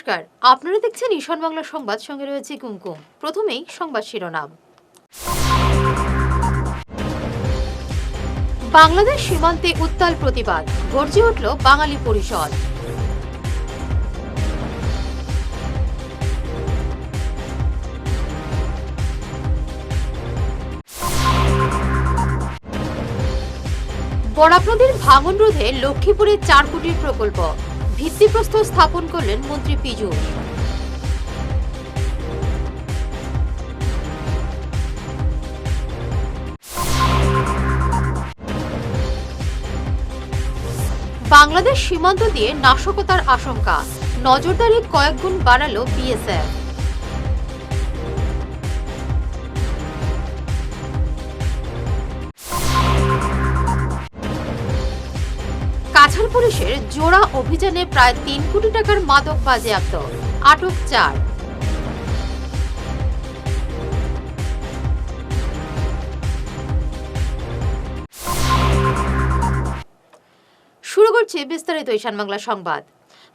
নমস্কার, আপনারা দেখছেন ঈশান বাংলা সংবাদ, সঙ্গে রয়েছে কুমকুম। প্রথমেই সংবাদ শিরোনাম। বাংলাদেশ সীমান্তে উত্তাল প্রতিবাদ, গর্জে উঠল বাঙালি পরিষদ। বরাক নদীর ভাঙন রোধে লক্ষ্মীপুরে 4 কোটির প্রকল্প, ভিত্তিপ্রস্তর স্থাপন করলেন মন্ত্রী পীযূষ। বাংলাদেশ সীমান্ত দিয়ে নাশকতার আশঙ্কা, নজরদারি কয়েকগুণ বাড়ালো বিএসএফ। কাছাড় পুলিশের জোড়া অভিযানে প্রায় 3 কোটি টাকার মাদক বাজেয়াপ্ত, আটক 4। শুরু করছে বিস্তারিত ঈশান বাংলা সংবাদ।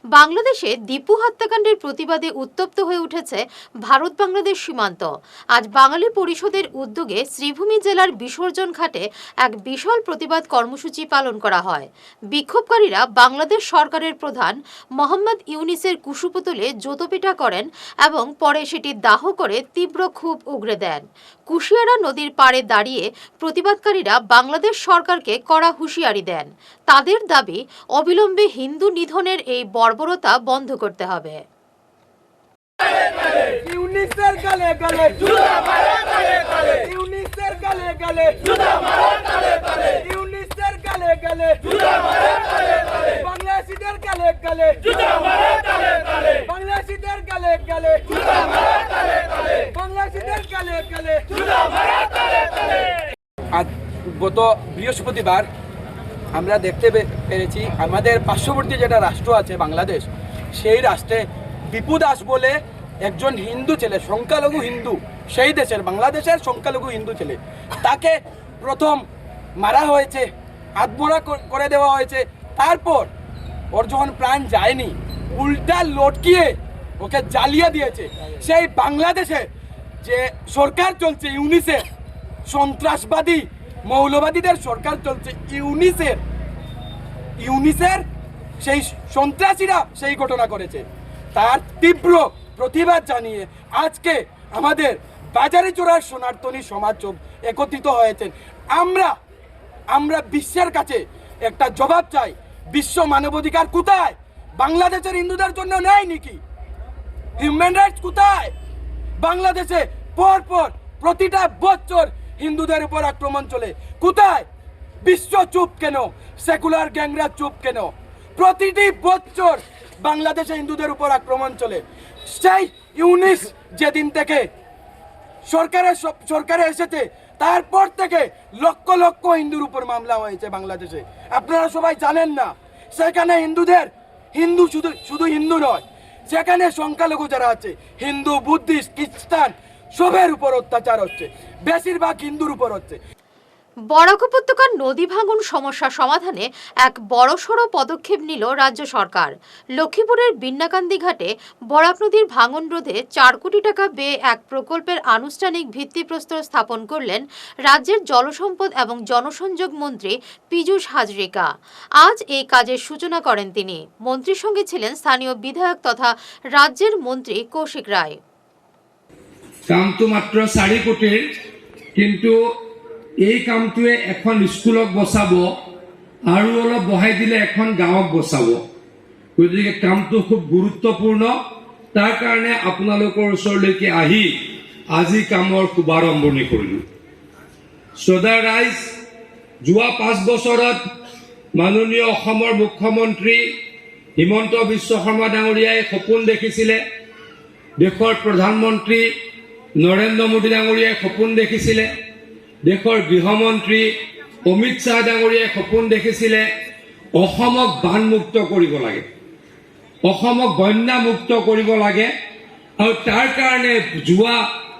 বাংলাদেশে দীপু হত্যাকাণ্ডের প্রতিবাদে উত্তপ্ত হয়ে উঠেছে ভারত বাংলাদেশ সীমান্ত। আজ বাঙালি পরিষদের উদ্যোগে শ্রীভূমি জেলার বিসর্জন ঘাটে এক বিশাল প্রতিবাদ কর্মসূচি পালন করা হয়। বিক্ষোভকারীরা বাংলাদেশ সরকারের প্রধান মোহাম্মদ ইউনিসের কুশপুতলে জুতোপিটা করেন এবং পরে সেটি দাহ করে তীব্র ক্ষোভ উগরে দেন। কুশিয়ারা নদীর পাড়ে দাঁড়িয়ে প্রতিবাদকারীরা বাংলাদেশ সরকারকে কড়া হুঁশিয়ারি দেন। তাদের দাবি, অবিলম্বে হিন্দু নিধনের এই বর্বরতা বন্ধ করতে হবে। ইউনিসের গালে গালে জুতা মারে গালে গালে ইউনিসের গালে গালে জুতা মারে গালে গালে ইউনিসের গালে গালে জুতা মারে গালে গালে বাংলাদেশীদের গালে গালে জুতা মারে গালে গালে বাংলাদেশীদের গালে গালে জুতা মারে গালে গালে বাংলাদেশীদের গালে গালে জুতা মারে গালে গালে। আজ গত বৃহস্পতিবার আমরা দেখতে পেরেছি আমাদের পার্শ্ববর্তী যেটা রাষ্ট্র আছে বাংলাদেশ, সেই রাষ্ট্রে দীপু দাস বলে একজন হিন্দু ছেলে, সংখ্যালঘু হিন্দু, সেই দেশের বাংলাদেশের সংখ্যালঘু হিন্দু ছেলে, তাকে প্রথম মারা হয়েছে, আত্মহত্যা করে দেওয়া হয়েছে। তারপর ওর যখন প্রাণ যায়নি, উল্টা লটকিয়ে ওকে জ্বালিয়ে দিয়েছে। সেই বাংলাদেশে যে সরকার চলছে ইউনিসের, সন্ত্রাসবাদী মৌলবাদীদের সরকার চলছে ইউনিসের সেই সন্ত্রাসীরা সেই ঘটনা করেছে। তার তীব্র প্রতিবাদ জানিয়ে আজকে আমাদের বাজারিচোরার সনাতনী সমাজ একত্রিত হয়েছেন। আমরা বিশ্বের কাছে একটা জবাব চাই, বিশ্ব মানবাধিকার কোথায়? বাংলাদেশের হিন্দুদের জন্য নেই নাকি? হিউম্যান রাইটস কোথায়? বাংলাদেশে পরপর প্রতিটা বছর হিন্দুদের উপর আক্রমণ চলে, কোথায়? বিশ্ব চুপ কেন? সেকুলার গ্যাংরা চুপ কেন? প্রতিটি বছর বাংলাদেশে হিন্দুদের উপর আক্রমণ চলে। সেই ইউনিস যেদিন থেকে সরকারে এসেছে, তারপর থেকে লক্ষ লক্ষ হিন্দুর উপর মামলা হয়েছে বাংলাদেশে। আপনারা সবাই জানেন না, সেখানে হিন্দু শুধু হিন্দু নয়, সেখানে সংখ্যালঘু যারা আছে, হিন্দু, বুদ্ধিস্ট, খ্রিস্টান, সবের উপর অত্যাচার হচ্ছে, বেশিরভাগ হিন্দুর উপর হচ্ছে। বরাক উপত্যকার নদী ভাঙন সমস্যা সমাধানে এক বড়সড় পদক্ষেপ নিল রাজ্য সরকার। লক্ষ্মীপুরের বিন্নাকান্দি ঘাটে বরাক নদীর ভাঙন রোধে 4 কোটি টাকা ব্যয়ে এক প্রকল্পের আনুষ্ঠানিক ভিত্তিপ্রস্তর স্থাপন করলেন রাজ্যের জলসম্পদ এবং জনসংযোগ মন্ত্রী পীযূষ হাজরিকা। আজ এই কাজের সূচনা করেন তিনি। মন্ত্রীর সঙ্গে ছিলেন স্থানীয় বিধায়ক তথা রাজ্যের মন্ত্রী কৌশিক রায়। কামটো মাত্ৰ 4 কোটিৰ, কিন্তু এই কামটোৱে এখন স্কুলক বচাব আৰু অলপ বঢ়াই দিলে এখন গাঁৱক বচাব। গতিকে কামটো খুব গুৰুত্বপূৰ্ণ। তাৰ কাৰণে আপোনালোকৰ ওচৰলৈকে আহি আজি কামৰ শুভাৰম্ভণি কৰিলোঁ। শ্ৰদ্ধাৰ ৰাইজ, যোৱা 5 বছৰত মাননীয় অসমৰ মুখ্যমন্ত্ৰী হিমন্ত বিশ্ব শৰ্মা ডাঙৰীয়াই সপোন দেখিছিলে, দেশৰ প্ৰধানমন্ত্ৰী নৰেন্দ্ৰ মোদী ডাঙৰীয়াই সপোন দেখিছিলে, দেশৰ গৃহমন্ত্ৰী অমিত শ্বাহ ডাঙৰীয়াই সপোন দেখিছিলে অসমক বানমুক্ত কৰিব লাগে, অসমক বন্যামুক্ত কৰিব লাগে। আৰু তাৰ কাৰণে যোৱা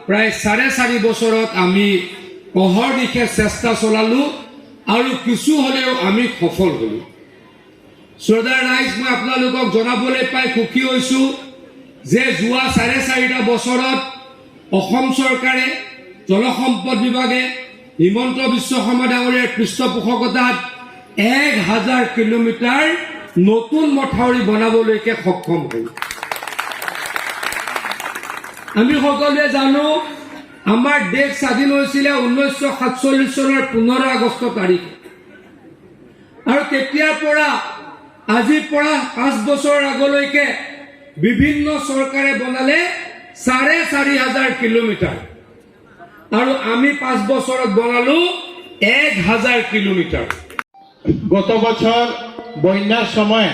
প্ৰায় 4.5 বছৰত আমি অহৰ্নিশে চেষ্টা চলালোঁ আৰু কিছু হ'লেও আমি সফল হ'লোঁ। শ্ৰদ্ধাৰ ৰাইজ, মই আপোনালোকক জনাবলৈ পাই সুখী হৈছোঁ যে যোৱা 4.5 বছৰত অসম চৰকাৰে জলসম্পদ বিভাগে হিমন্ত বিশ্ব শৰ্মা ডাঙৰীয়াৰ পৃষ্ঠপোষকতাত 1000 কিলোমিটাৰ নতুন মথাউৰি বনাবলৈকে সক্ষম হ'ল। আমি সকলোৱে জানো আমাৰ দেশ স্বাধীন হৈছিলে 1947 চনৰ 15 আগষ্ট তাৰিখে, আৰু তেতিয়াৰ পৰা আজিৰ পৰা 5 বছৰ আগলৈকে বিভিন্ন চৰকাৰে বনালে 4,500 কিলোমিটাৰ, আৰু আমি 5 বছৰত বনালো 1000 কিলোমিটার। গত বছর বন্যার সময়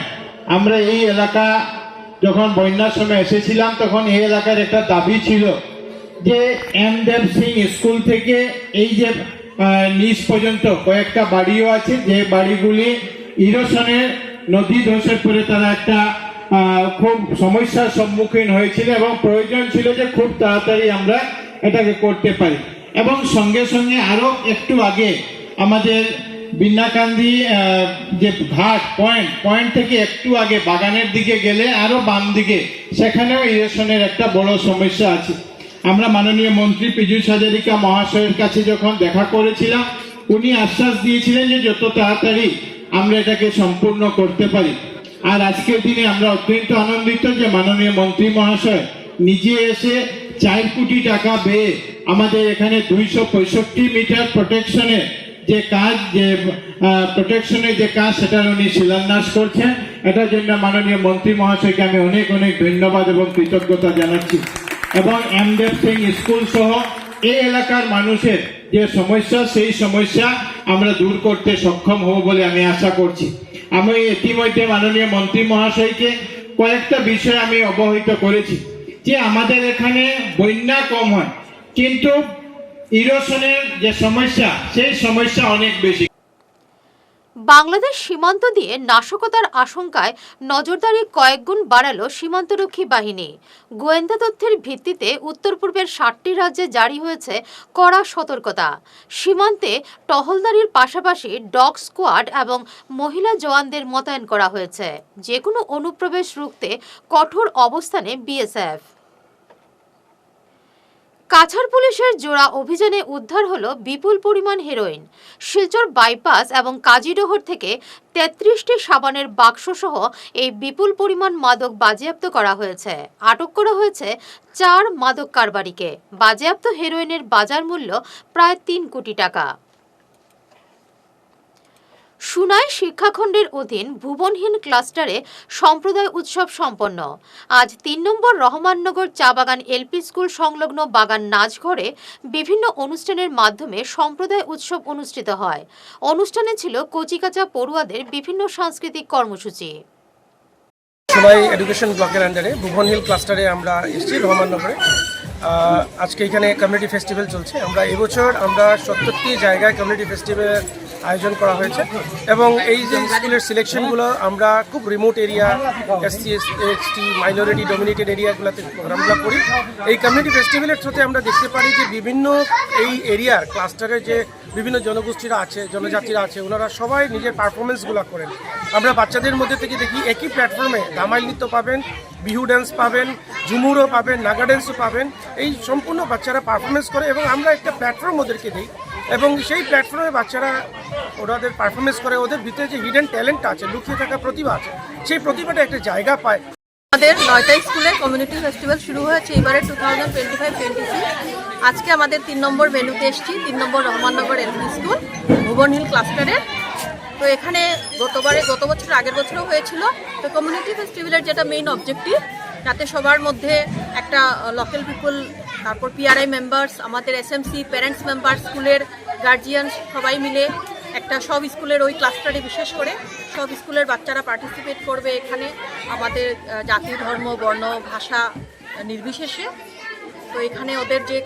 আমরা এই এলাকা যখন বন্যার সময় এসেছিলাম তখন এই এলাকার একটা দাবি ছিল যে এম দেব সিং স্কুল থেকে এই যে নিচ পর্যন্ত কয়েকটা বাড়িও আছে, যে বাড়িগুলি ইরোশনের নদী ধসের পরে তারা একটা খুব সমস্যার সম্মুখীন হয়েছিল এবং প্রয়োজন ছিল যে খুব তাড়াতাড়ি আমরা এটাকে করতে পারি। এবং সঙ্গে সঙ্গে আরো একটু আগে আমাদের বিন্নাকান্দি যে ঘাট পয়েন্ট থেকে একটু আগে বাগানের দিকে গেলে আরো বাম দিকে সেখানেও ইরোশনের একটা বড় সমস্যা আছে। আমরা মাননীয় মন্ত্রী পীযূষ হাজারিকা মহাশয়ের কাছে যখন দেখা করেছিলাম উনি আশ্বাস দিয়েছিলেন যে যত তাড়াতাড়ি আমরা এটাকে সম্পূর্ণ করতে পারি। আর আজকের দিনে আমরা অত্যন্ত আনন্দিত যে মাননীয় মন্ত্রী মহাশয় নিজে এসে 4 কোটি টাকা ব্যয়ে আমাদের এখানে 265 মিটার প্রোটেকশনের যে কাজ, যে প্রোটেকশনের যে কাজ সেটার উনি শিলান্যাস করছেন। এটার জন্য মাননীয় মন্ত্রী মহাশয়কে আমি অনেক অনেক ধন্যবাদ এবং কৃতজ্ঞতা জানাচ্ছি। এবং এম দেব সিং স্কুল সহ এই এলাকার মানুষের যে সমস্যা সেই সমস্যা আমরা দূর করতে সক্ষম হব বলে আমি আশা করছি। আমি ইতিমধ্যে মাননীয় মন্ত্রী মহাশয়কে কয়েকটা বিষয় আমি অবহিত করেছি যে আমাদের এখানে বন্যা কম হয় কিন্তু ইরোশনের যে সমস্যা সেই সমস্যা অনেক বেশি। বাংলাদেশ সীমান্ত দিয়ে নাশকতার আশঙ্কায় নজরদারি কয়েকগুণ বাড়ালো সীমান্তরক্ষী বাহিনী। গোয়েন্দা তথ্যের ভিত্তিতে উত্তর পূর্বের 7টি রাজ্যে জারি হয়েছে কড়া সতর্কতা। সীমান্তে টহলদারির পাশাপাশি ডগ স্কোয়াড এবং মহিলা জওয়ানদের মোতায়েন করা হয়েছে। যে কোনো অনুপ্রবেশ রুখতে কঠোর অবস্থানে বিএসএফ। কাছাড় পুলিশের জোড়া অভিযানে উদ্ধার হলো বিপুল পরিমাণ হেরোইন। শিলচর বাইপাস এবং কাজিডোহর থেকে 33টি সাবানের বাক্স সহ এই বিপুল পরিমাণ মাদক বাজেয়াপ্ত করা হয়েছে। আটক করা হয়েছে 4 মাদক কারবারিকে। বাজেয়াপ্ত হেরোইনের বাজার মূল্য প্রায় 3 কোটি টাকা। সুনাই শিক্ষাখণ্ডের অধীন ভুবনহিল ক্লাস্টারে সম্প্রদায় উৎসব সম্পন্ন। আজ 3 নম্বর রহমাননগর চা বাগান এলপি স্কুল সংলগ্ন বাগান নাচঘরে বিভিন্ন অনুষ্ঠানের মাধ্যমে সম্প্রদায় উৎসব অনুষ্ঠিত হয়। অনুষ্ঠানে ছিল কচিকাঁচা পড়ুয়াদের বিভিন্ন সাংস্কৃতিক কর্মসূচি। সুনাই এডুকেশন ব্লকের আন্ডারে ভুবনহিল ক্লাস্টারে আমরা এসেছি রহমাননগরে। আজকে এখানে কমিউনিটি ফেস্টিভ্যাল চলছে। আমরা এবছর 70টি জায়গায় কমিউনিটি ফেস্টিভ্যাল আয়োজন করা হয়েছে এবং এই যে স্কুলের সিলেকশনগুলো আমরা খুব remote area, SC ST minority dominated এরিয়াগুলোতে প্রোগ্রামগুলো করি। এই কমিউনিটি ফেস্টিভ্যালের থ্রুতে আমরা দেখতে পারি যে বিভিন্ন এই এরিয়ার ক্লাস্টারের যে বিভিন্ন জনগোষ্ঠীরা আছে, জনজাতিরা আছে, ওনারা সবাই নিজের পারফরমেন্সগুলো করেন। আমরা বাচ্চাদের মধ্যে থেকে দেখি একই প্ল্যাটফর্মে ধামাইল নৃত্য পাবেন, বিহু ড্যান্স পাবেন, ঝুমুরও পাবেন, নাগা ড্যান্সও পাবেন। এই সম্পূর্ণ বাচ্চারা পারফরমেন্স করে এবং আমরা একটা প্ল্যাটফর্ম ওদেরকে দিই এবং সেই প্ল্যাটফর্মে বাচ্চারা ওদের পারফরমেন্স করে। ওদের ভিতরে যে হিডেন ট্যালেন্ট আছে, লুকিয়ে থাকা প্রতিভা আছে, সেই প্রতিভাটা একটা জায়গা পায়। আমাদের 9টা স্কুলে কমিউনিটি ফেস্টিভ্যাল শুরু হয়েছে এবারে 2025-26। আজকে আমাদের 3 নম্বর ভেন্যুতে এসেছি, 3 নম্বর রহমাননগর এলপি স্কুল ভুবনহিল ক্লাস্টারে। তো এখানে গত বছর আগের বছরও হয়েছিল। তো কমিউনিটি ফেস্টিভ্যালের যেটা মেইন অবজেক্টিভ, যাতে সবার মধ্যে একটা লোকাল পিপল, তারপর পিআরআই মেম্বার্স, আমাদের এসএমসি, প্যারেন্টস মেম্বার, স্কুলের গার্জিয়ানস সবাই মিলে একটা সব স্কুলের ওই ক্লাস্টারে বিশেষ করে সব স্কুলের বাচ্চারা পার্টিসিপেট করবে এখানে, আমাদের জাতি, ধর্ম, বর্ণ, ভাষা নির্বিশেষে। তো এখানে ওদের যে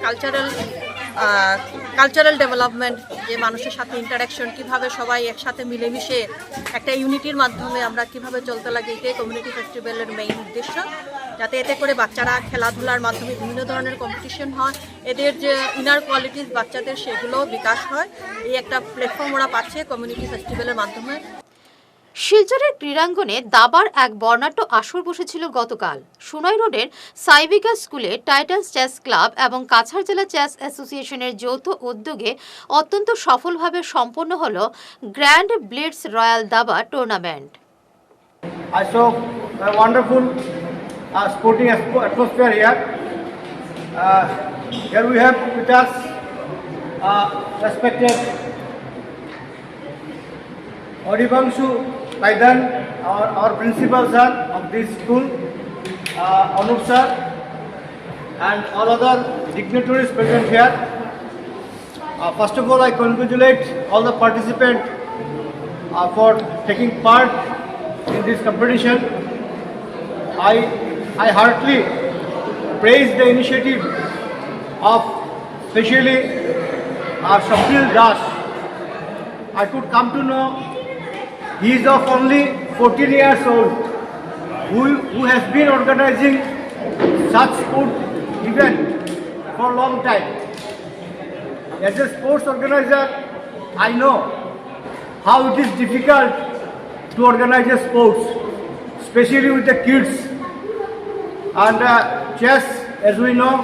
কালচারাল ডেভেলপমেন্ট, যে মানুষের সাথে ইন্টারাকশন, কিভাবে সবাই একসাথে মিলেমিশে একটা ইউনিটির মাধ্যমে আমরা কিভাবে চলতে লাগে, এটাই কমিউনিটি ফেস্টিভ্যালের মেইন উদ্দেশ্য। যাতে এতে করে বাচ্চারা খেলাধুলার মাধ্যমে বিভিন্ন ধরনের কম্পিটিশন হয়, এদের যে ইনার কোয়ালিটিস বাচ্চাদের সেগুলো বিকাশ হয়। এই একটা প্ল্যাটফর্ম ওরা পাচ্ছে কমিউনিটি ফেস্টিভ্যালের মাধ্যমে। শিলচরের ক্রীড়াঙ্গনে দাবার এক বর্ণাঢ্য আসর বসেছিল গতকাল। সুনাই রোডের সাইবিকা স্কুলে টাইটান্স চেস ক্লাব এবং কাছাড় জেলা চেস অ্যাসোসিয়েশনের যৌথ উদ্যোগে অত্যন্ত সফলভাবে সম্পন্ন হল গ্র্যান্ড ব্লিটজ রয়্যাল দাবা tournament. I saw a wonderful sporting atmosphere here. Here we have with us respected Odibangshu Kaidan, our principal sir of this school, Anup sir, and all other dignitaries present here. First of all, I congratulate all the participants for taking part in this competition. I heartily praise the initiative of especially Shapil Das. I could come to know he is of only 14 years old who has been organizing such sport event for a long time. As a sports organizer, I know how it is difficult to organize a sports, especially with the kids. And chess, as we know,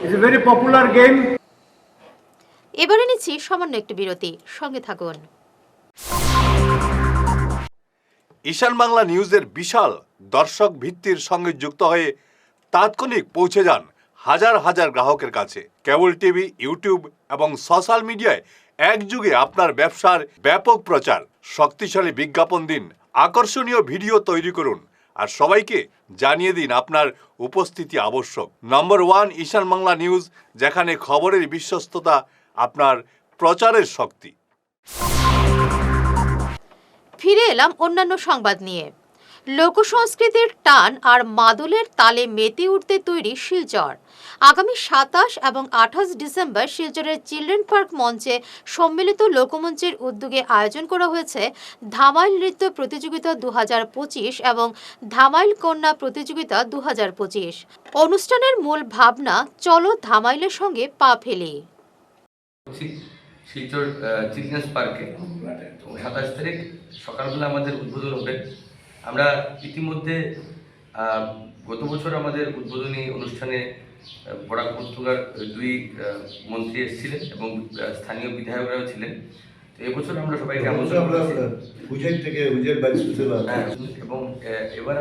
is a very popular game. এবারে নিচ্ছি সামান্য একটি বিরতি, সঙ্গে থাকুন। ঈশান বাংলা নিউজের বিশাল দর্শক ভিত্তির সঙ্গে যুক্ত হয়ে তাৎক্ষণিক পৌঁছে যান হাজার হাজার গ্রাহকের কাছে। কেবল টিভি, ইউটিউব এবং সোশ্যাল মিডিয়ায় একযুগে আপনার ব্যবসার ব্যাপক প্রচার। শক্তিশালী বিজ্ঞাপন দিন, আকর্ষণীয় ভিডিও তৈরি করুন আর সবাইকে জানিয়ে দিন আপনার উপস্থিতি আবশ্যক। নম্বর 1 ঈশান বাংলা নিউজ, যেখানে খবরের বিশ্বস্ততা আপনার প্রচারের শক্তি। ফিরে এলাম অন্যান্য সংবাদ নিয়ে। লোকসংস্কৃতির টান আর মাদলের তালে মেতে উঠতে তৈরি শিলচর। আগামী 27 এবং 28 ডিসেম্বর শিলচরের চিলড্রেন পার্ক মঞ্চে সম্মিলিত লোকমঞ্চের উদ্যোগে আয়োজন করা হয়েছে ধামাইল নৃত্য প্রতিযোগিতা 2025 এবং ধামাইল কন্যা প্রতিযোগিতা 2025। অনুষ্ঠানের মূল ভাবনা, চলো ধামাইলের সঙ্গে পা ফেলি। শিলচর চিলড্রেন্স পার্কে 27 তারিখ সকালবেলা আমাদের উদ্বোধন হবে। আমরা ইতিমধ্যে গত বছর আমাদের উদ্বোধনী অনুষ্ঠানে বরাক উপত্যকার 2 মন্ত্রী এসেছিলেন এবং স্থানীয় বিধায়করাও ছিলেন। তো এবছর আমরা সবাইকে আমন্ত্রণ করেছি এবং এবার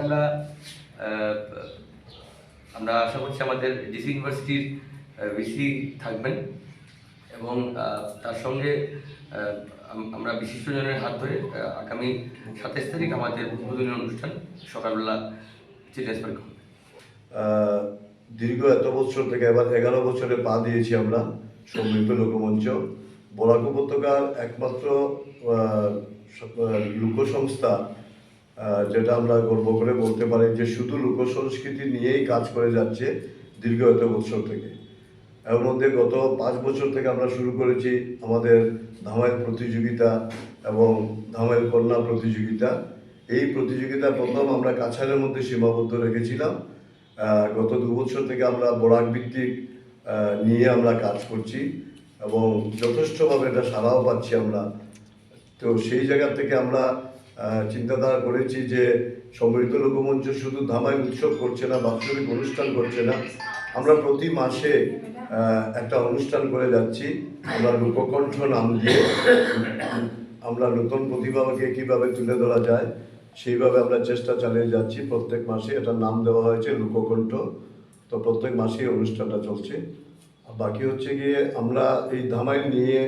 আমরা আশা করছি আমাদের ডিসি ইউনিভার্সিটির ভিসি থাকবেন এবং তার সঙ্গে আমরা বিশিষ্টজনের হাত ধরে আগামী 27 তারিখ আমাদের উদ্বোধনী অনুষ্ঠান সকালবেলা চিলড্রেন্স পার্কে হবে। দীর্ঘ এত বছর থেকে এবার 11 বছরে পা দিয়েছি আমরা সম্মিলিত লোকমঞ্চ। বরাক উপত্যকার একমাত্র লোক সংস্থা যেটা আমরা গর্ব করে বলতে পারি যে শুধু লোক সংস্কৃতি নিয়েই কাজ করে যাচ্ছে দীর্ঘ এত বছর থেকে। এর মধ্যে গত 5 বছর থেকে আমরা শুরু করেছি আমাদের ধামাইল প্রতিযোগিতা এবং ধামাইল কন্যা প্রতিযোগিতা। এই প্রতিযোগিতা প্রথম আমরা কাছাড়ের মধ্যে সীমাবদ্ধ রেখেছিলাম। গত 2 বছর থেকে আমরা বরাক ভিত্তিক নিয়ে আমরা কাজ করছি এবং যথেষ্টভাবে এটা সাড়াও পাচ্ছি আমরা। তো সেই জায়গা থেকে আমরা চিন্তাধারা করেছি যে সম্মিলিত লোকমঞ্চ শুধু ধামাইল উৎসব করছে না, বাৎসরিক অনুষ্ঠান করছে না, আমরা প্রতি মাসে একটা অনুষ্ঠান করে যাচ্ছি। আমরা লোককণ্ঠ নাম দিয়ে আমরা নতুন প্রতিভাকে কীভাবে তুলে ধরা যায় সেইভাবে আমরা চেষ্টা চালিয়ে যাচ্ছি। প্রত্যেক মাসে এটার নাম দেওয়া হয়েছে লোককণ্ঠ। তো প্রত্যেক মাসেই অনুষ্ঠানটা চলছে। বাকি হচ্ছে গিয়ে আমরা এই ধামাইল নিয়ে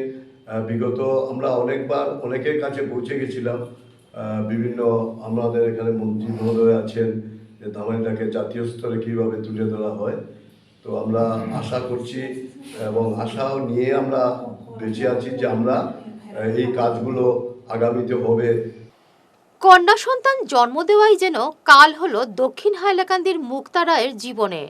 বিগত আমরা অনেকবার অনেকের কাছে পৌঁছে গেছিলাম। বিভিন্ন আমাদের এখানে মন্ত্রী মহোদয় আছেন যে ধামাইলটাকে জাতীয় স্তরে কীভাবে তুলে ধরা হয়। তো আমরা আশা করছি এবং আশাও নিয়ে আমরা বেঁচে আছি যে আমরা এই কাজগুলো আগামীতে হবে। কন্যা সন্তান জন্ম দেওয়াই যেন কাল হলো দক্ষিণ হাইলাকান্দির মুক্তা রায়ের জীবনে।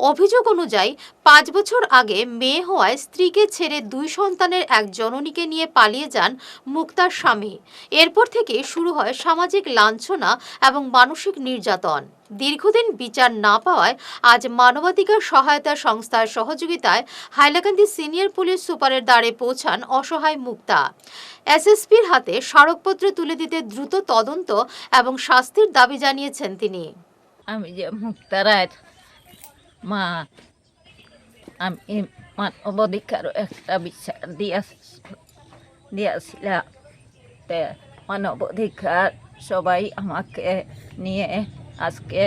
অভিযোগ অনুযায়ী 5 বছর আগে মেয়ে হওয়ায় স্ত্রীকে ছেড়ে 2 সন্তানের এক জননীকে নিয়ে পালিয়ে যান মুক্তার স্বামী। এরপর থেকে শুরু হয় সামাজিক লাঞ্ছনা এবং মানসিক নির্যাতন। দীর্ঘদিন বিচার না পাওয়ায় আজ মানবাধিকার সহায়তা সংস্থার সহযোগিতায় হাইলাকান্দি সিনিয়র পুলিশ সুপারের দ্বারে পৌঁছান অসহায় মুক্তা। এসএসপির হাতে স্মারকপত্র তুলে দিতে দ্রুত তদন্ত এবং শাস্তির দাবি জানিয়েছেন তিনি। আমি যে মুক্তা রায়ের মা, আমি মানবাধিকার একটা বিচার দিয়েছিলাম। মানবাধিকার সবাই আমাকে নিয়ে আজকে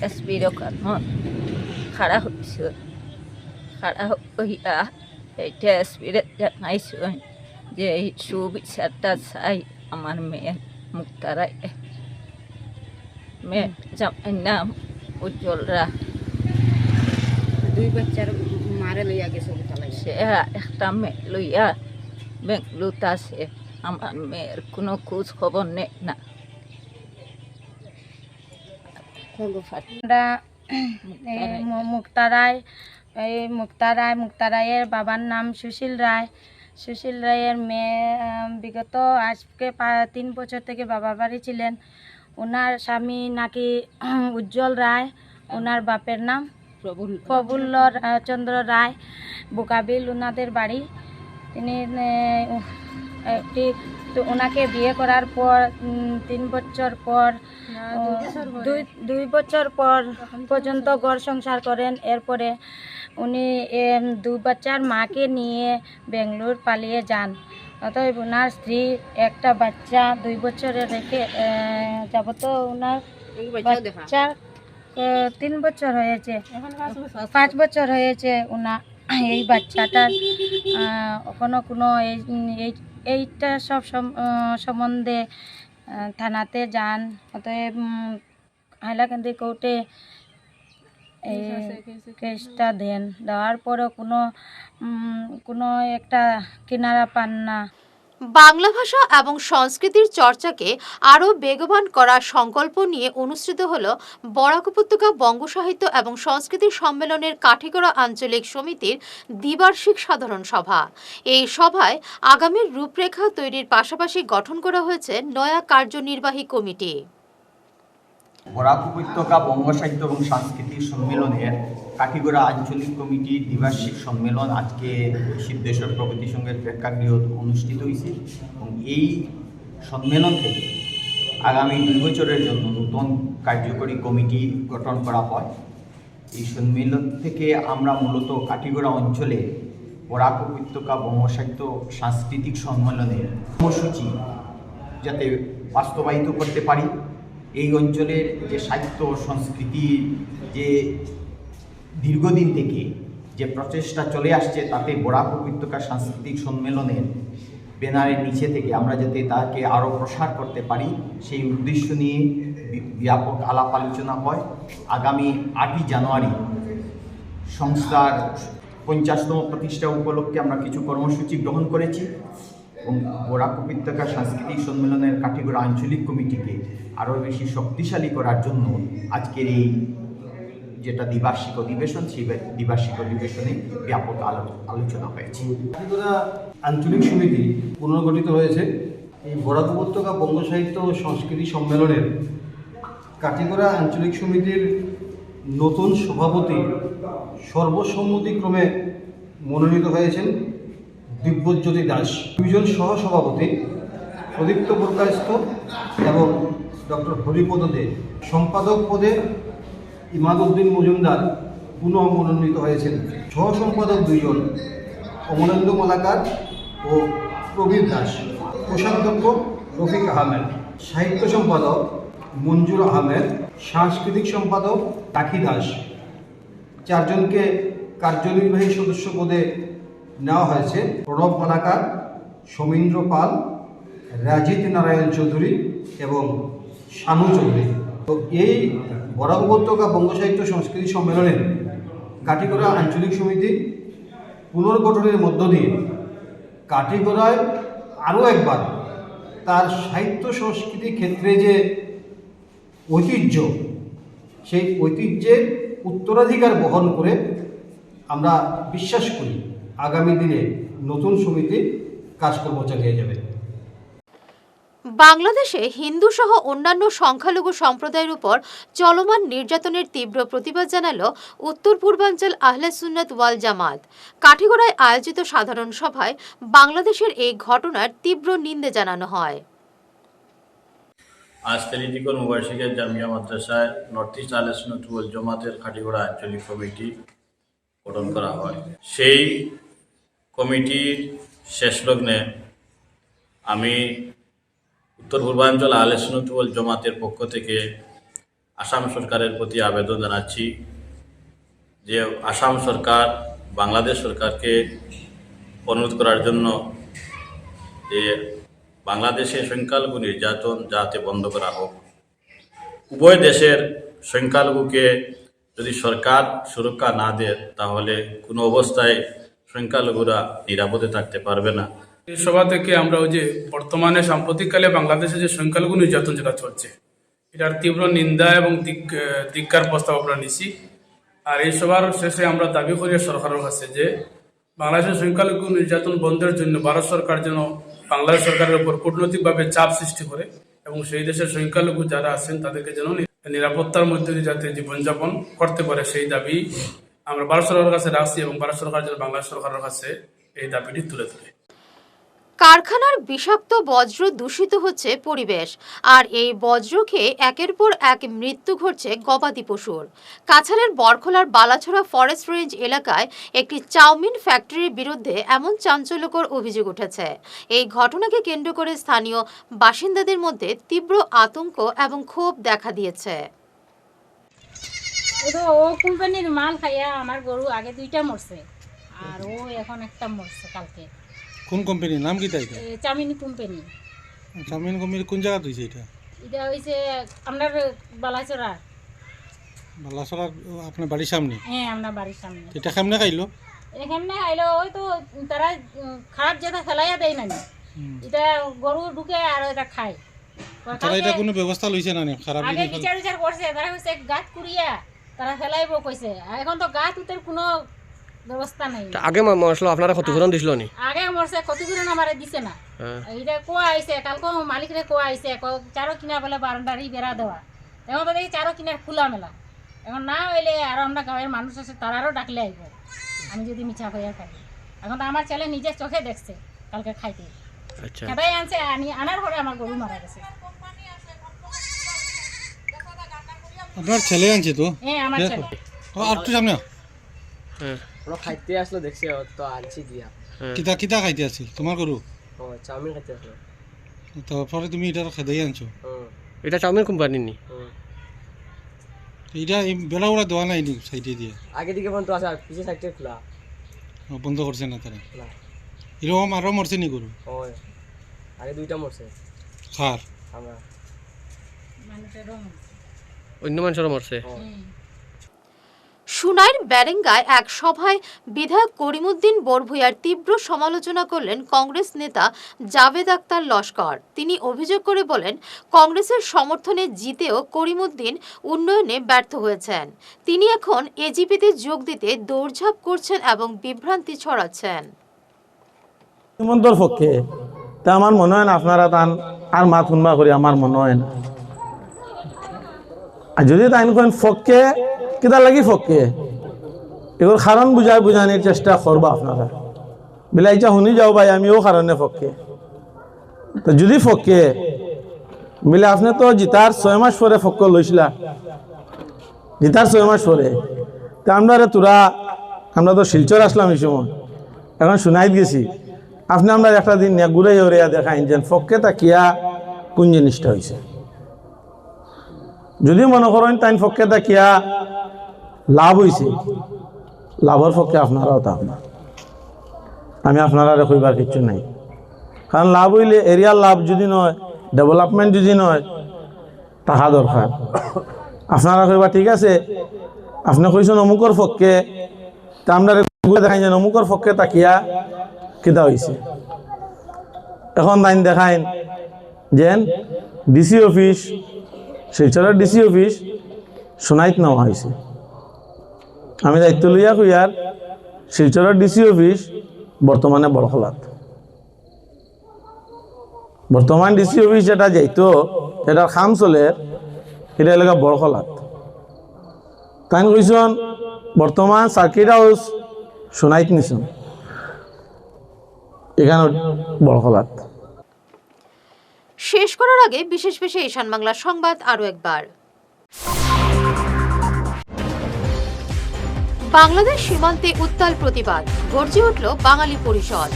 এসপির ওখানে খাড়া হয়েছে। খাড়া হইয়া এইটা এসপির জানাইছে যে এই সুবিচারটা চাই আমার মেয়ের মুক্তা রায়। মেয়ের জামাইয়ের নাম উজ্জ্বলরা। 2 বাচ্চার মারে লইয়া গেছে। সে একটা মেয়ে লইয়া বেঙ্গলুরুতে আছে। আমার মেয়ের কোনো খোঁজ খবর নেই না। মুক্তা রায়ের বাবার নাম সুশীল রায়। সুশীল রায়ের মেয়ে বিগত আজকে 3 বছর থেকে বাবার বাড়ি ছিলেন। ওনার স্বামী নাকি উজ্জ্বল রায়, ওনার বাপের নাম প্রফুল্ল চন্দ্র রায়। বোকাবিল ওনাদের বাড়ি। তিনি ওনাকে বিয়ে করার পর 3 বছর পর 2 বছর পর পর্যন্ত ঘর সংসার করেন। এরপরে উনি 2 বাচ্চার মাকে নিয়ে বেঙ্গলোর পালিয়ে যান। অতএব ওনার স্ত্রী একটা বাচ্চা 2 বছরে রেখে যাবত ওনার বাচ্চা 3 বছর হয়েছে, 5 বছর হয়েছে। ওনা এই বাচ্চাটার কোনো এইটা সব সম্বন্ধে থানাতে যান। অতএব হাইলাকান্দি কোর্টে এই কেসটা দেওয়ার পরও কোনো একটা কিনারা পান না। বাংলা ভাষা এবং সংস্কৃতির চর্চাকে আরও বেগবান করার সংকল্প নিয়ে অনুষ্ঠিত হল বরাক উপত্যকা বঙ্গ সাহিত্য এবং সংস্কৃতি সম্মেলনের কাঠিগড়া আঞ্চলিক সমিতির দ্বিবার্ষিক সাধারণ সভা। এই সভায় আগামীর রূপরেখা তৈরির পাশাপাশি গঠন করা হয়েছে নয়া কার্যনির্বাহী কমিটি। বরাক উপত্যকা বঙ্গ সাহিত্য এবং সাংস্কৃতিক সম্মেলনের কাঠিগড়া আঞ্চলিক কমিটির দ্বিবার্ষিক সম্মেলন আজকে সিদ্ধেশ্বর প্রগতি সংঘের প্রেক্ষাগৃহে অনুষ্ঠিত হয়েছে এবং এই সম্মেলন থেকে আগামী 2 বছরের জন্য নতুন কার্যকরী কমিটি গঠন করা হয়। এই সম্মেলন থেকে আমরা মূলত কাঠিগড়া অঞ্চলে বরাক উপত্যকা বঙ্গ সাহিত্য সাংস্কৃতিক সম্মেলনের কর্মসূচি যাতে বাস্তবায়িত করতে পারি। এই অঞ্চলের যে সাহিত্য সংস্কৃতির যে দীর্ঘদিন থেকে যে প্রচেষ্টা চলে আসছে, তাতে বরাক উপত্যকা সাংস্কৃতিক সম্মেলনের ব্যানারের নিচে থেকে আমরা যাতে তাকে আরও প্রসার করতে পারি, সেই উদ্দেশ্য নিয়ে ব্যাপক আলাপ আলোচনা হয়। আগামী 8ই জানুয়ারি সংস্থার 50তম প্রতিষ্ঠা উপলক্ষে আমরা কিছু কর্মসূচি গ্রহণ করেছি এবং বরাক উপত্যকা সাংস্কৃতিক সম্মেলনের কাঠিগড়া আঞ্চলিক কমিটিকে আরও বেশি শক্তিশালী করার জন্য আজকের এই যেটা দ্বিবার্ষিক অধিবেশন, সেই দ্বিবার্ষিক অধিবেশনে ব্যাপক আলোচনা হয়েছে। কাঠিগড়া আঞ্চলিক সমিতি পুনর্গঠিত হয়েছে। এই বরাক উপত্যকা বঙ্গ সাহিত্য ও সংস্কৃতি সম্মেলনের কাঠিগড়া আঞ্চলিক সমিতির নতুন সভাপতি সর্বসম্মতিক্রমে মনোনীত হয়েছেন দিব্যজ্যোতি দাস। 2 জন সহসভাপতি প্রদীপ্ত পুরকায়স্থ এবং ডক্টর হরিপদ দে। সম্পাদক পদে ইমাদউদ্দিন মজুমদার পুনঃ মনোনীত হয়েছেন। সহ সম্পাদক 2 জন অমলেন্দু মালাকার ও প্রবীর দাস। কোষাধ্যক্ষ রফিক আহমেদ। সাহিত্য সম্পাদক মঞ্জুর আহমেদ। সাংস্কৃতিক সম্পাদক রাখি দাস। 4 জনকে কার্যনির্বাহী সদস্য পদে নেওয়া হয়েছে। প্রণব মালাকার, সমীন্দ্র পাল, রাজিত নারায়ণ চৌধুরী এবং শানু চৌধুরী। তো এই বরাক উপত্যকা বঙ্গ সাহিত্য সংস্কৃতি সম্মেলনের কাঠিগড়া আঞ্চলিক সমিতি পুনর্গঠনের মধ্য দিয়ে কাঠিগড়ায় আরও একবার তার সাহিত্য সংস্কৃতি ক্ষেত্রে যে ঐতিহ্য, সেই ঐতিহ্যের উত্তরাধিকার বহন করে আমরা বিশ্বাস করি আগামী দিনে নতুন সমিতি কাজকর্ম চালিয়ে যাবে। বাংলাদেশে হিন্দু সহ অন্যান্য সংখ্যালঘু সম্প্রদায়ের উপর চলমান নির্যাতনের তীব্র প্রতিবাদ জানালো উত্তর পূর্বাঞ্চল আহলে সুন্নাত ওয়াল জামাত। কাঠিগড়ায় আয়োজিত সাধারণ সভায় বাংলাদেশের এই ঘটনার তীব্র নিন্দা জানানো হয়। আজ তেলিদিকর মুবাশিকের জামিয়া মাদ্রাসায় নর্থ ইস্ট আহলে সুন্নাত ওয়াল জামাতের কাঠিগড়া আঞ্চলিক কমিটি গঠন করা হয়। সেই কমিটির শেষ লগ্নে আমি উত্তর পূর্বাঞ্চল আহলে সুন্নাত ওয়াল জামাতের পক্ষ থেকে আসাম সরকারের প্রতি আবেদন জানাচ্ছি যে আসাম সরকার বাংলাদেশ সরকারকে অনুরোধ করার জন্য যে বাংলাদেশে সংখ্যালঘু নির্যাতন যাতে বন্ধ করা হোক। উভয় দেশের সংখ্যালঘুকে যদি সরকার সুরক্ষা না দেয় তাহলে কোনো অবস্থায় সংখ্যালঘুরা নিরাপদে থাকতে পারবে না। এই সভা থেকে আমরা ওই যে বর্তমানে সাম্প্রতিককালে বাংলাদেশে যে সংখ্যালঘু নির্যাতন যেটা চলছে এটার তীব্র নিন্দা এবং ধিক্কার প্রস্তাব আমরা নিছি। আর এই সভার শেষে আমরা দাবি করি সরকারের কাছে যে বাংলাদেশের সংখ্যালঘু নির্যাতন বন্ধের জন্য ভারত সরকার যেন বাংলাদেশ সরকারের উপর কূটনৈতিকভাবে চাপ সৃষ্টি করে এবং সেই দেশের সংখ্যালঘু যারা আছেন তাদেরকে যেন নিরাপত্তার মধ্যে দিয়ে যাতে জীবনযাপন করতে পারে সেই দাবি আমরা ভারত সরকারের কাছে রাখছি এবং ভারত সরকার যেন বাংলাদেশ সরকারের কাছে এই দাবিটি তুলে ধরে। কারখানার বিষাক্ত বজ্র দূষিত হচ্ছে পরিবেশ, আর এই বজ্র খেয়ে একের পর এক মৃত্যু ঘটছে গবাদি পশুর। কাছাড়ের বরখলার বালাছড়া ফরেস্ট রেঞ্জ এলাকায় একটি চাউমিন ফ্যাক্টরির বিরুদ্ধে এমন চাঞ্চল্যকর অভিযোগ উঠেছে। এই ঘটনাকে কেন্দ্র করে স্থানীয় বাসিন্দাদের মধ্যে তীব্র আতঙ্ক এবং ক্ষোভ দেখা দিয়েছে। ও কোম্পানির মাল খাইয়া আমার গরু আগে 2টা মরছে আর ও এখন একটা মরছে কালকে। কোন কোম্পানির নাম কি তাই? Chowmein company. চাউমিন কোম্পানি কোন জায়গা হইছে এটা? এটা হইছে আপনার বালাছড়া। বালাছড়া আপনার বাড়ির সামনে? হ্যাঁ, আপনার বাড়ির সামনে। এটা কেমনে খাইলো? এখানে খাইলো ওই তো তারা খারাপ যেটা ফেলাইয়া দেয় না, এটা গরু ঢুকে আর এটা খায়। তারা এটা কোনো ব্যবস্থা লইছে না? খারাপ আগে বিচার করছে, তারা হইছে গাত কুড়িয়া তারা ফেলাইবো কইছে। এখন তো গাত উতের কোনো ব্যবস্থা নাই। আগে মরছিল আপনারা ক্ষতিপূরণ দিছিল নি? আগে মরছে, ক্ষতিপূরণ আমারে দিছে না। এটা কোয়া আইছে কালকে মালিকরে কোয়া আইছে চারো কিনা বলে বারান্দারি বেড়া দেওয়া। এখন তো দেখি চারো কিনার খোলা মেলা। এখন না হইলে আর আমরা গাঁয়ের মানুষ আছে তারারও ডাকলে আইব আমি যদি মিছা হইয়া খাই। এখন তো আমার ছেলে নিজের চোখে দেখছে কালকে খাইতে। আচ্ছা, খেদাই আনছে, আনার পরে আমার গরু মারা গেছে। আপনার ছেলে আনছে তো? হ্যাঁ, আমার ছেলে। আর তো সামনে আমরা খাইতে আসলো দেখছি তো আনছি দিয়া। কিতা কিতা খাইতে আসছিল তোমার গরু? ও চাউমিন খাইতে আসলো। তারপরে তুমি এটা খেদাই আনছো? এটা চাউমিন কোম্পানি নি? এটা বেলা ওরা দেওয়া নাই নি সাইডে দিয়ে? আগে দিকে বন্ধ আছে আর পিছে সাইডে খোলা। বন্ধ করছে না তারা? এরকম আরো মরছে নি গরু? ওই আগে 2টা মরছে। খার আমরা অন্য মানুষেরও মরছে? সুনাইর ব্যারেঙ্গায় এক সভায় বিধায়ক করিমউদ্দিন বরভূয়ার তীব্র সমালোচনা করলেন কংগ্রেস নেতা জাভেদ আখতার লস্কর। তিনি অভিযোগ করে বলেন, কংগ্রেসের সমর্থনে জিতেও করিমউদ্দিন উন্নয়নে ব্যর্থ হয়েছেন। তিনি এখন এজিপিতে যোগ দিতে দৌড়ঝাঁপ করছেন এবং বিভ্রান্তি ছড়াচ্ছেন। হিমন্তর পক্ষে তা আমার মনে হয় না আপনারা তান আর মাত শুনবা করি আমার মনে হয় না। আর যদি তাই পক্ষে কিতা লাগি ফকে এগুলোর কারণ বুঝানির চেষ্টা করবো আপনারা। বিলাইটা শুনি যাও ভাই আমিও কারণে ফকে। তো যদি ফকে মিলে আপনি তো জিতার 6 মাস পরে ফক লইছিলা, জিতার 6 মাস পরে তা আমরা তো শিলচর আসলাম এই সময়, এখন শুনাইত গেছি। আপনি আমরা একটা দিন ঘুরে ওরিয়া দেখাইন যে ফকে তাকিয়া কোন জিনিসটা হয়েছে। যদি মনে করেন তাই ফকে তাকিয়া লাভ হয়েছে, লাভের পক্ষে আপনারাও তা না, আমি আপনারা কইবার কিছু নাই। কারণ লাভ হইলে এরিয়ার লাভ যদি নয়, ডেভেলপমেন্ট যদি নয়, টাকা দরকার। আপনারা কইবা ঠিক আছে আপনি কইছেন অমুকর পক্ষে, তা আমরা দেখাই যে অমুকর পক্ষে তাকিয়া কিতা হয়েছে। এখন তাই দেখাইন যেন ডিসি অফিস, শিলচরের ডিসি অফিস সোনাইত নেওয়া হয়েছে। আমি দায়িত্ব লইয়া কইয়ার শিলচরের ডিসি অফিস বর্তমানে বরখলাত। বর্তমান ডিসি অফিস যেটা যাইতো এটার খাম চলে এটা এলাকা বড়খলাত তাই কইসন বর্তমান সার্কিট হাউস সোনাইত নিছন এখানে বড়খলাত। শেষ করার আগে বিশেষ ঈশান বাংলা সংবাদ আরো একবার। বাংলাদেশ সীমান্তে উত্তাল প্রতিবাদ, গর্জে উঠল বাঙালি পরিষদ।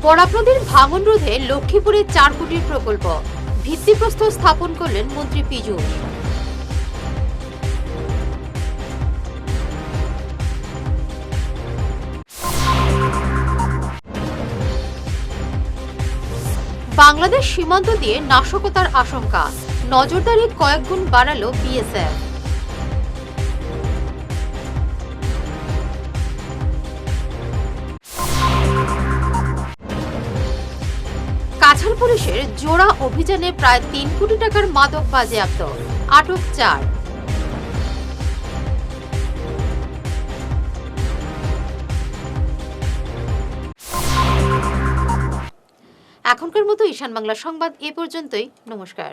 বরাক নদীর ভাঙন রোধে লক্ষ্মীপুরে 4 কোটির প্রকল্প, ভিত্তিপ্রস্তর স্থাপন করলেন মন্ত্রী পীযূষ। বাংলাদেশ সীমান্ত দিয়ে নাশকতার আশঙ্কা, নজরদারি কয়েক গুণ বাড়ালো বিএসএফ। কাছাড় পুলিশের জোড়া অভিযানে প্রায় 3 কোটি টাকার মাদক বাজেয়াপ্ত, আটক 4। এখনকার মতো ঈশান বাংলা সংবাদ এ পর্যন্তই। নমস্কার।